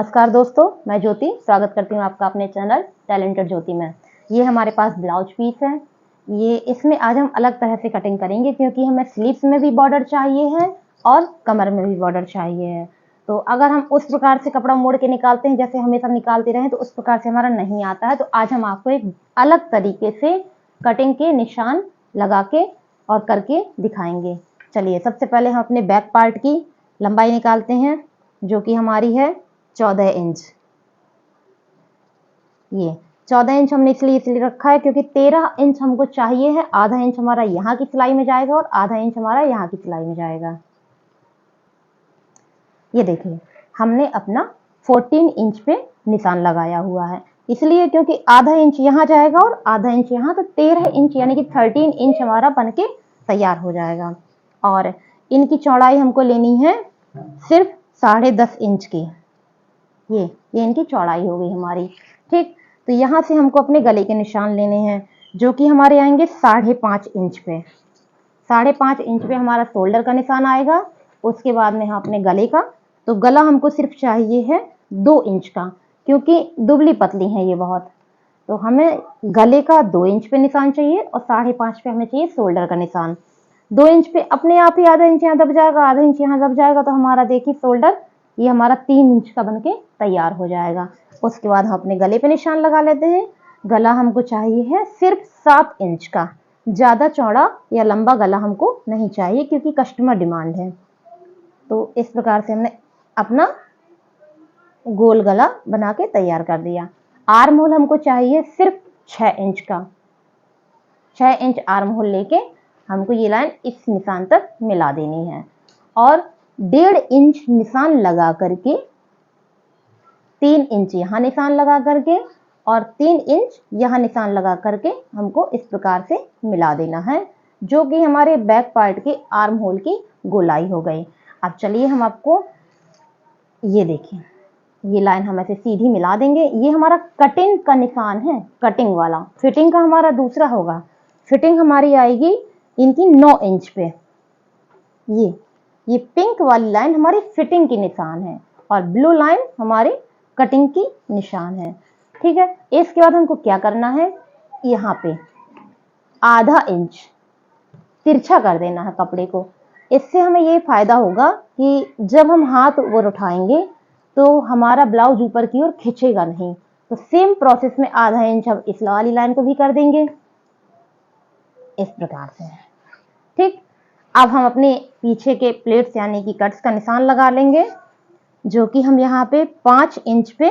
नमस्कार दोस्तों, मैं ज्योति स्वागत करती हूँ आपका अपने चैनल टैलेंटेड ज्योति में। ये हमारे पास ब्लाउज पीस है। ये इसमें आज हम अलग तरह से कटिंग करेंगे क्योंकि हमें स्लीव्स में भी बॉर्डर चाहिए है और कमर में भी बॉर्डर चाहिए है। तो अगर हम उस प्रकार से कपड़ा मोड़ के निकालते हैं जैसे हमेशा निकालते रहे तो उस प्रकार से हमारा नहीं आता है। तो आज हम आपको एक अलग तरीके से कटिंग के निशान लगा के और करके दिखाएंगे। चलिए, सबसे पहले हम अपने बैक पार्ट की लंबाई निकालते हैं जो कि हमारी है 14 इंच। ये 14 इंच हमने इसलिए रखा है क्योंकि 13 इंच हमको चाहिए है। आधा इंच हमारा यहाँ की सिलाई में जाएगा और आधा इंच हमारा यहाँ की सिलाई में जाएगा। ये देखिए, हमने अपना 14 इंच पे निशान लगाया हुआ है, इसलिए क्योंकि आधा इंच यहाँ जाएगा और आधा इंच यहाँ, तो 13 इंच यानी कि 13 इंच हमारा बनके तैयार हो जाएगा। और इनकी चौड़ाई हमको लेनी है सिर्फ 10.5 इंच की। ये इनकी चौड़ाई हो गई हमारी। ठीक, तो यहाँ से हमको अपने गले के निशान लेने हैं जो कि हमारे आएंगे 5.5 इंच पे। 5.5 इंच पे हमारा शोल्डर का निशान आएगा। उसके बाद में अपने गले का, तो गला हमको सिर्फ चाहिए है 2 इंच का क्योंकि दुबली पतली है ये बहुत। तो हमें गले का 2 इंच पे निशान चाहिए और 5.5 पे हमें चाहिए शोल्डर का निशान। 2 इंच पे अपने आप ही आधा इंच यहाँ दब जाएगा, आधा इंच यहाँ दब जाएगा, तो हमारा देखिए शोल्डर ये हमारा 3 इंच का बनके तैयार हो जाएगा। उसके बाद हम अपने गले पे निशान लगा लेते हैं। गला हमको चाहिए है सिर्फ 7 इंच का, ज़्यादा चौड़ा या लंबा गला हमको नहीं चाहिए क्योंकि कस्टमर डिमांड है। तो इस प्रकार से हमने अपना गोल गला बना के तैयार कर दिया। आर्म होल हमको चाहिए सिर्फ 6 इंच का। 6 इंच आर्म होल लेके हमको ये लाइन इस निशान तक मिला देनी है और 1.5 इंच निशान लगा करके 3 इंच यहाँ निशान लगा करके और 3 इंच यहाँ निशान लगा करके हमको इस प्रकार से मिला देना है, जो कि हमारे बैक पार्ट के आर्म होल की गोलाई हो गई। अब चलिए हम आपको ये देखिए, ये लाइन हम ऐसे सीधी मिला देंगे। ये हमारा कटिंग का निशान है, कटिंग वाला। फिटिंग का हमारा दूसरा होगा। फिटिंग हमारी आएगी इनकी 9 इंच पे। ये पिंक वाली लाइन हमारी फिटिंग की निशान है और ब्लू लाइन हमारी कटिंग की निशान है। ठीक है, इसके बाद हमको क्या करना है, यहाँ पे आधा इंच तिरछा कर देना है कपड़े को। इससे हमें ये फायदा होगा कि जब हम हाथ ऊपर उठाएंगे तो हमारा ब्लाउज ऊपर की ओर खिंचेगा नहीं। तो सेम प्रोसेस में आधा इंच हम इस वाली लाइन को भी कर देंगे इस प्रकार से। ठीक, अब हम अपने पीछे के प्लेट्स यानी कि कट्स का निशान लगा लेंगे जो कि हम यहाँ पे 5 इंच पे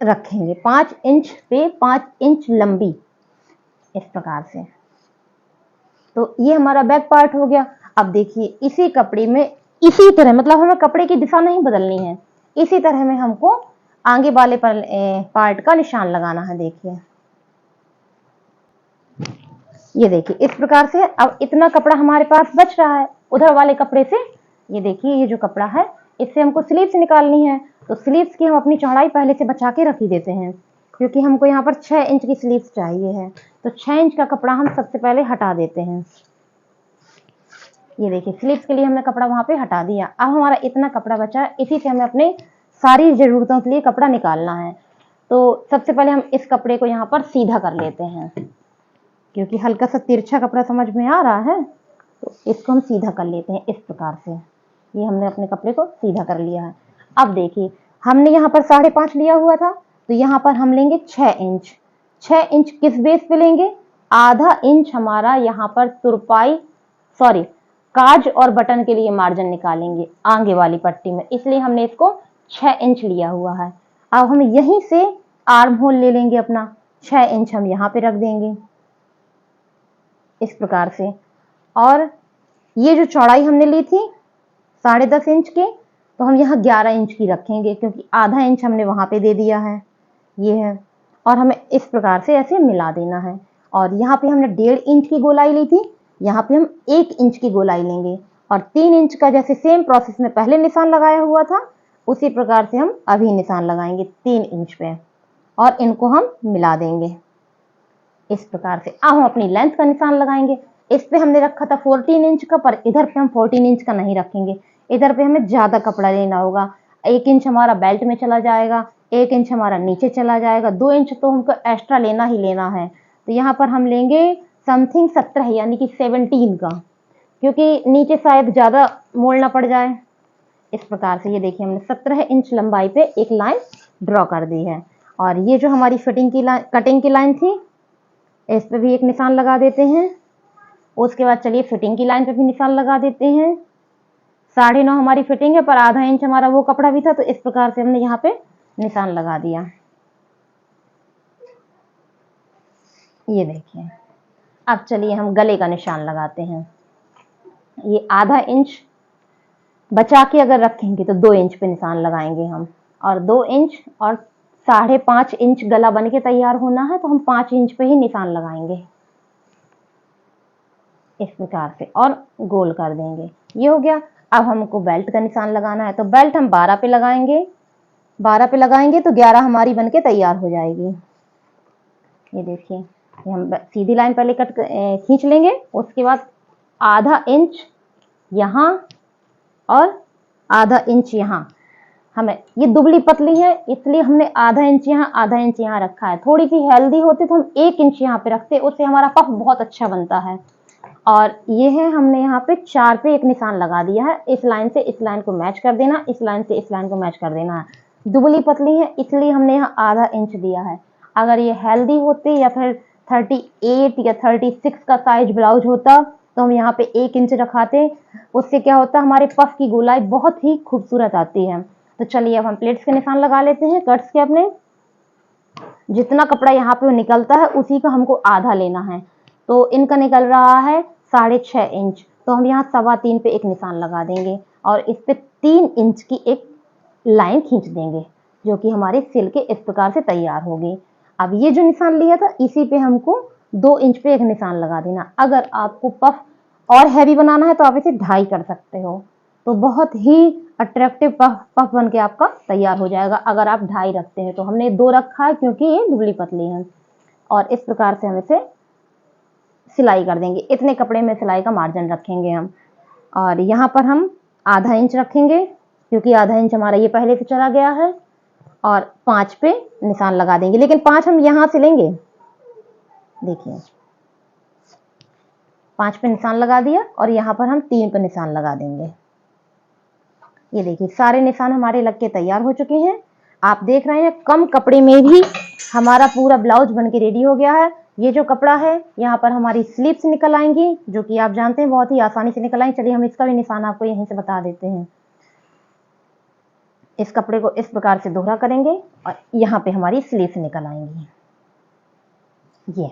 रखेंगे। 5 इंच पे 5 इंच लंबी इस प्रकार से। तो ये हमारा बैक पार्ट हो गया। अब देखिए, इसी कपड़े में इसी तरह, मतलब हमें कपड़े की दिशा नहीं बदलनी है, इसी तरह में हमको आगे वाले पार्ट का निशान लगाना है। देखिए, ये देखिए इस प्रकार से। अब इतना कपड़ा हमारे पास बच रहा है उधर वाले कपड़े से। ये देखिए, ये जो कपड़ा है इससे हमको स्लीव्स निकालनी है। तो स्लीव्स की हम अपनी चौड़ाई पहले से बचा के रख ही देते हैं क्योंकि हमको यहाँ पर 6 इंच की स्लीव्स चाहिए है। तो 6 इंच का कपड़ा हम सबसे पहले हटा देते हैं। ये देखिए, स्लीव्स के लिए हमने कपड़ा वहां पे हटा दिया। अब हमारा इतना कपड़ा बचा है, इसी से हमें अपने सारी जरूरतों के लिए कपड़ा निकालना है। तो सबसे पहले हम इस कपड़े को यहाँ पर सीधा कर लेते हैं क्योंकि हल्का सा तिरछा कपड़ा समझ में आ रहा है, तो इसको हम सीधा कर लेते हैं इस प्रकार से। ये हमने अपने कपड़े को सीधा कर लिया है। अब देखिए, हमने यहाँ पर 5.5 लिया हुआ था, तो यहाँ पर हम लेंगे 6 इंच। 6 इंच किस बेस पे लेंगे, आधा इंच हमारा यहाँ पर तुरपाई काज और बटन के लिए मार्जिन निकालेंगे आगे वाली पट्टी में, इसलिए हमने इसको 6 इंच लिया हुआ है। अब हम यहीं से आर्म होल ले लेंगे अपना, 6 इंच हम यहाँ पे रख देंगे इस प्रकार से। और ये जो चौड़ाई हमने ली थी 10.5 इंच की, तो हम यहाँ 11 इंच की रखेंगे क्योंकि आधा इंच हमने वहां पे दे दिया है। ये है, और हमें इस प्रकार से ऐसे मिला देना है। और यहाँ पे हमने 1.5 इंच की गोलाई ली थी, यहाँ पे हम 1 इंच की गोलाई लेंगे और 3 इंच का जैसे सेम प्रोसेस में पहले निशान लगाया हुआ था उसी प्रकार से हम अभी निशान लगाएंगे 3 इंच पे और इनको हम मिला देंगे इस प्रकार से। अब हम अपनी लेंथ का निशान लगाएंगे। इस पे हमने रखा था 14 इंच का, पर इधर पे हम 14 इंच का नहीं रखेंगे, इधर पे हमें ज्यादा कपड़ा लेना होगा। 1 इंच हमारा बेल्ट में चला जाएगा, 1 इंच हमारा नीचे चला जाएगा, 2 इंच तो हमको एक्स्ट्रा लेना ही लेना है। तो यहाँ पर हम लेंगे समथिंग 17 यानी कि 17 का, क्योंकि नीचे शायद ज़्यादा मोड़ना पड़ जाए। इस प्रकार से ये देखिए हमने 17 इंच लंबाई पे एक लाइन ड्रॉ कर दी है। और ये जो हमारी फिटिंग की लाइन, कटिंग की लाइन थी, इस पे भी एक निशान लगा देते हैं। उसके बाद चलिए फिटिंग की लाइन पे भी निशान लगा देते हैं। 9.5 हमारी फिटिंग है, पर आधा इंच हमारा वो कपड़ा भी था, तो इस प्रकार से हमने यहाँ पे निशान लगा दिया। ये देखिए, अब चलिए हम गले का निशान लगाते हैं। ये आधा इंच बचा के अगर रखेंगे तो 2 इंच पे निशान लगाएंगे हम, और 2 इंच और 5.5 इंच गला बन के तैयार होना है, तो हम 5 इंच पे ही निशान लगाएंगे इस प्रकार से, और गोल कर देंगे। ये हो गया। अब हमको बेल्ट का निशान लगाना है, तो बेल्ट हम 12 पे लगाएंगे। 12 पे लगाएंगे तो 11 हमारी बन के तैयार हो जाएगी। ये देखिए, ये हम सीधी लाइन पहले कट खींच लेंगे, उसके बाद आधा इंच यहाँ और आधा इंच यहाँ। हमें ये दुबली पतली है, इसलिए हमने आधा इंच यहाँ आधा इंच यहाँ रखा है। थोड़ी सी हेल्दी होती तो हम 1 इंच यहाँ पे रखते, उससे हमारा पफ बहुत अच्छा बनता है। और ये है, हमने यहाँ पे 4 पे एक निशान लगा दिया है। इस लाइन से इस लाइन को मैच कर देना, इस लाइन से इस लाइन को मैच कर देना है। दुबली पतली है इसलिए हमने यहाँ आधा इंच दिया है। अगर ये हेल्दी होती या फिर 38 या 36 का साइज ब्लाउज होता तो हम यहाँ पे 1 इंच रखाते। उससे क्या होता, हमारे पफ की गोलाई बहुत ही खूबसूरत आती है। तो चलिए अब हम प्लेट्स के निशान लगा लेते हैं। कट्स के अपने जितना कपड़ा यहाँ पे निकलता है उसी का हमको आधा लेना है। तो इनका निकल रहा है 6.5 इंच, तो हम यहाँ 3.25 पे एक निशान लगा देंगे और इस पे 3 इंच की एक लाइन खींच देंगे, जो कि हमारे सिल के इस प्रकार से तैयार होगी। अब ये जो निशान लिया था इसी पे हमको 2 इंच पे एक निशान लगा देना। अगर आपको पफ और हैवी बनाना है तो आप इसे 2.5 कर सकते हो, तो बहुत ही अट्रैक्टिव पफ बन के आपका तैयार हो जाएगा। अगर आप 2.5 रखते हैं, तो हमने 2 रखा है क्योंकि ये दुबली पतली है। और इस प्रकार से हम इसे सिलाई कर देंगे। इतने कपड़े में सिलाई का मार्जिन रखेंगे हम, और यहाँ पर हम आधा इंच रखेंगे क्योंकि आधा इंच हमारा ये पहले से चला गया है, और 5 पे निशान लगा देंगे। लेकिन 5 हम यहाँ से लेंगे, देखिए 5 पे निशान लगा दिया और यहाँ पर हम 3 पे निशान लगा देंगे। ये देखिए सारे निशान हमारे लग के तैयार हो चुके हैं। आप देख रहे हैं कम कपड़े में भी हमारा पूरा ब्लाउज बन के रेडी हो गया है। ये जो कपड़ा है यहाँ पर हमारी स्लीव्स निकल आएंगी, जो कि आप जानते हैं बहुत ही आसानी से निकल आएंगी। चलिए हम इसका भी निशान आपको यहीं से बता देते हैं। इस कपड़े को इस प्रकार से दोहरा करेंगे और यहाँ पे हमारी स्लीव्स निकल आएंगी। ये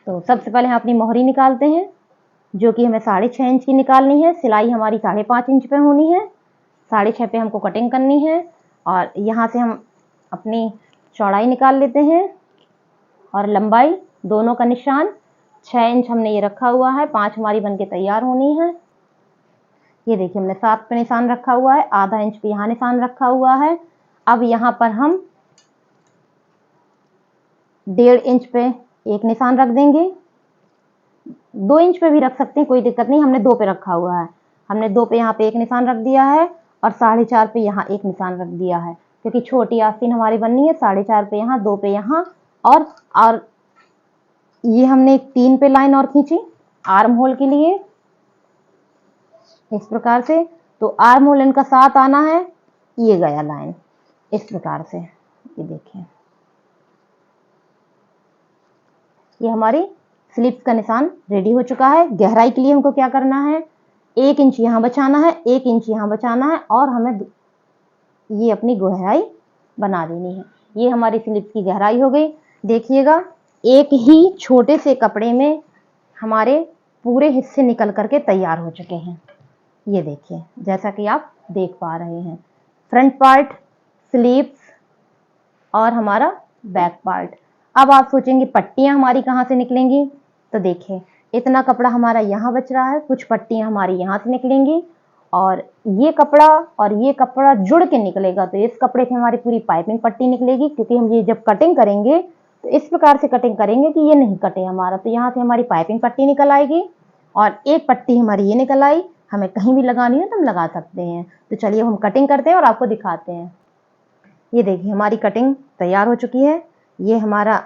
तो सबसे पहले हम अपनी मोहरी निकालते हैं, जो कि हमें 6.5 इंच की निकालनी है। सिलाई हमारी 5.5 इंच पे होनी है। 6.5 पे हमको कटिंग करनी है, और यहाँ से हम अपनी चौड़ाई निकाल लेते हैं और लंबाई दोनों का निशान 6 इंच हमने ये रखा हुआ है। 5 हमारी बनके तैयार होनी है। ये देखिए हमने 7 पे निशान रखा हुआ है, आधा इंच पे यहाँ निशान रखा हुआ है। अब यहाँ पर हम 1.5 इंच पे एक निशान रख देंगे। 2 इंच पे भी रख सकते हैं, कोई दिक्कत नहीं। हमने 2 पे रखा हुआ है। हमने 2 पे यहाँ पे एक निशान रख दिया है और 4.5 पे यहाँ एक निशान रख दिया है, क्योंकि छोटी आस्तीन हमारी बननी है। 4.5 पे यहाँ, 2 पे यहाँ, और ये हमने 3 पे लाइन और खींची आर्म होल के लिए इस प्रकार से। तो आर्म होल इनका 7 आना है, ये गया लाइन इस प्रकार से। ये देखिए ये हमारी स्लीव्स का निशान रेडी हो चुका है। गहराई के लिए हमको क्या करना है, 1 इंच यहाँ बचाना है, 1 इंच यहाँ बचाना है, और हमें ये अपनी गहराई बना देनी है। ये हमारी स्लीव्स की गहराई हो गई। देखिएगा एक ही छोटे से कपड़े में हमारे पूरे हिस्से निकल करके तैयार हो चुके हैं। ये देखिए जैसा कि आप देख पा रहे हैं, फ्रंट पार्ट, स्लीव्स और हमारा बैक पार्ट। अब आप सोचेंगे पट्टियां हमारी कहाँ से निकलेंगी, तो देखिए इतना कपड़ा हमारा यहाँ बच रहा है, कुछ पट्टियां हमारी यहाँ से निकलेंगी, और ये कपड़ा जुड़ के निकलेगा। तो इस कपड़े से हमारी पूरी पाइपिंग पट्टी निकलेगी, क्योंकि हम ये जब कटिंग करेंगे तो इस प्रकार से कटिंग करेंगे कि ये नहीं कटे हमारा। तो यहाँ से हमारी पाइपिंग पट्टी निकल आएगी, और एक पट्टी हमारी ये निकल आई। हमें कहीं भी लगानी है तो हम लगा सकते हैं। तो चलिए हम कटिंग करते हैं और आपको दिखाते हैं। ये देखिए हमारी कटिंग तैयार हो चुकी है। ये हमारा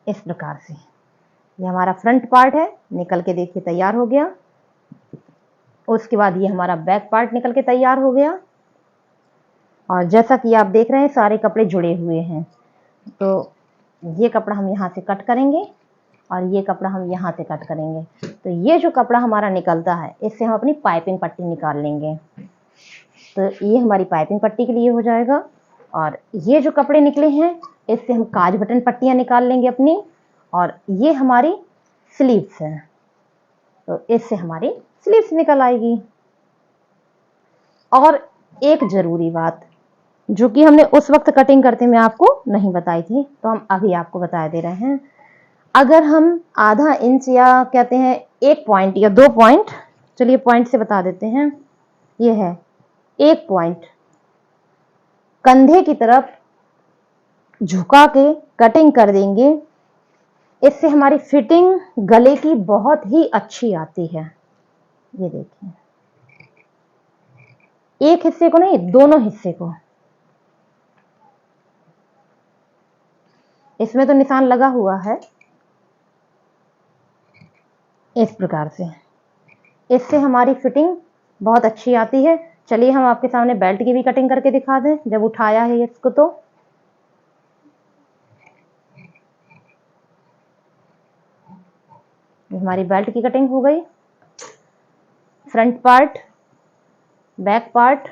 इस प्रकार से, ये हमारा फ्रंट पार्ट है, निकल के देखिए तैयार हो गया। उसके बाद ये हमारा बैक पार्ट निकल के तैयार हो गया। और जैसा कि आप देख रहे हैं सारे कपड़े जुड़े हुए हैं। तो ये कपड़ा हम यहाँ से कट करेंगे और ये कपड़ा हम यहाँ से कट करेंगे। तो ये जो कपड़ा हमारा निकलता है इससे हम अपनी पाइपिंग पट्टी निकाल लेंगे। तो ये हमारी पाइपिंग पट्टी के लिए हो जाएगा। और ये जो कपड़े निकले हैं इससे हम काज बटन पट्टियाँ निकाल लेंगे अपनी। और ये हमारी स्लीव्स हैं, तो इससे हमारी स्लीव्स निकल आएगी। और एक ज़रूरी बात जो कि हमने उस वक्त कटिंग करते में आपको नहीं बताई थी, तो हम अभी आपको बता दे रहे हैं। अगर हम आधा इंच या कहते हैं 1 पॉइंट या 2 पॉइंट, चलिए पॉइंट से बता देते हैं, ये है 1 पॉइंट कंधे की तरफ झुका के कटिंग कर देंगे, इससे हमारी फिटिंग गले की बहुत ही अच्छी आती है। ये देखिए, एक हिस्से को नहीं, दोनों हिस्से को। इसमें तो निशान लगा हुआ है इस प्रकार से, इससे हमारी फिटिंग बहुत अच्छी आती है। चलिए हम आपके सामने बेल्ट की भी कटिंग करके दिखा दें जब उठाया है इसको। तो हमारी बेल्ट की कटिंग हो गई। फ्रंट पार्ट, बैक पार्ट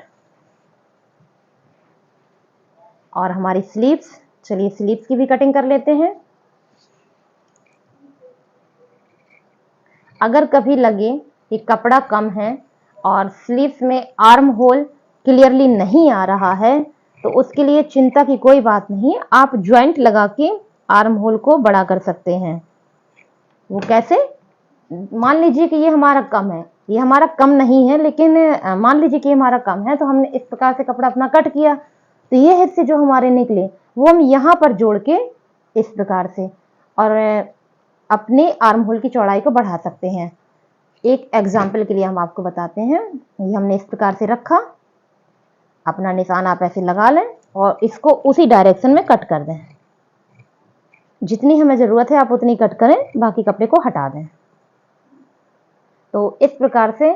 और हमारी स्लीव्स। चलिए स्लीव्स की भी कटिंग कर लेते हैं। अगर कभी लगे कि कपड़ा कम है और स्लीव्स में आर्म होल क्लियरली नहीं आ रहा है तो उसके लिए चिंता की कोई बात नहीं, आप ज्वाइंट लगा के आर्म होल को बड़ा कर सकते हैं। वो कैसे? मान लीजिए कि ये हमारा कम है, ये हमारा कम नहीं है, लेकिन मान लीजिए कि हमारा कम है, तो हमने इस प्रकार से कपड़ा अपना कट किया, तो ये हिस्से जो हमारे निकले वो हम यहाँ पर जोड़ के इस प्रकार से और अपने आर्म होल की चौड़ाई को बढ़ा सकते हैं। एक एग्जाम्पल के लिए हम आपको बताते हैं। ये हमने इस प्रकार से रखा, अपना निशान आप ऐसे लगा लें और इसको उसी डायरेक्शन में कट कर दें। जितनी हमें ज़रूरत है आप उतनी कट करें, बाकी कपड़े को हटा दें। तो इस प्रकार से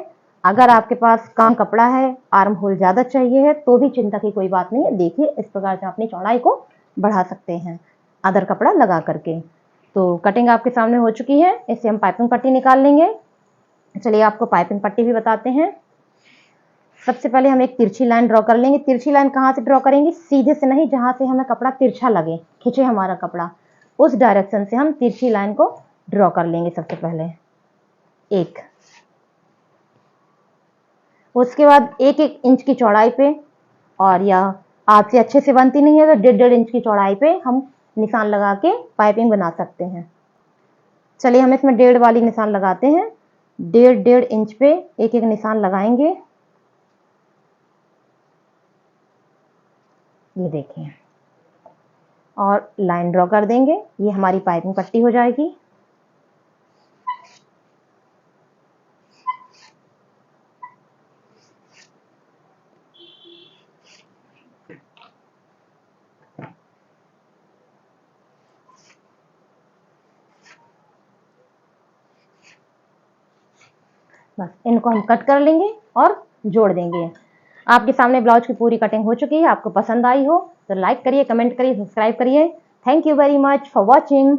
अगर आपके पास कम कपड़ा है, आर्म होल ज़्यादा चाहिए है, तो भी चिंता की कोई बात नहीं है। देखिए इस प्रकार से अपनी चौड़ाई को बढ़ा सकते हैं अदर कपड़ा लगा करके। तो कटिंग आपके सामने हो चुकी है, इससे हम पाइपिंग पट्टी निकाल लेंगे। चलिए आपको पाइपिंग पट्टी भी बताते हैं। सबसे पहले हम एक तिरछी लाइन ड्रॉ कर लेंगे। तिरछी लाइन कहाँ से ड्रॉ करेंगे? सीधे से नहीं, जहाँ से हमें कपड़ा तिरछा लगे, खींचे हमारा कपड़ा, उस डायरेक्शन से हम तिरछी लाइन को ड्रॉ कर लेंगे सबसे पहले एक। उसके बाद 1-1 इंच की चौड़ाई पे, और या आपसे अच्छे से बनती नहीं है तो 1.5 इंच की चौड़ाई पे हम निशान लगा के पाइपिंग बना सकते हैं। चलिए हम इसमें 1.5 वाली निशान लगाते हैं। 1.5 इंच पे 1-1 निशान लगाएंगे। ये देखिए, और लाइन ड्रॉ कर देंगे। ये हमारी पाइपिंग पट्टी हो जाएगी। बस इनको हम कट कर लेंगे और जोड़ देंगे। आपके सामने ब्लाउज की पूरी कटिंग हो चुकी है। आपको पसंद आई हो तो लाइक करिए, कमेंट करिए, सब्सक्राइब करिए। Thank you very much for watching.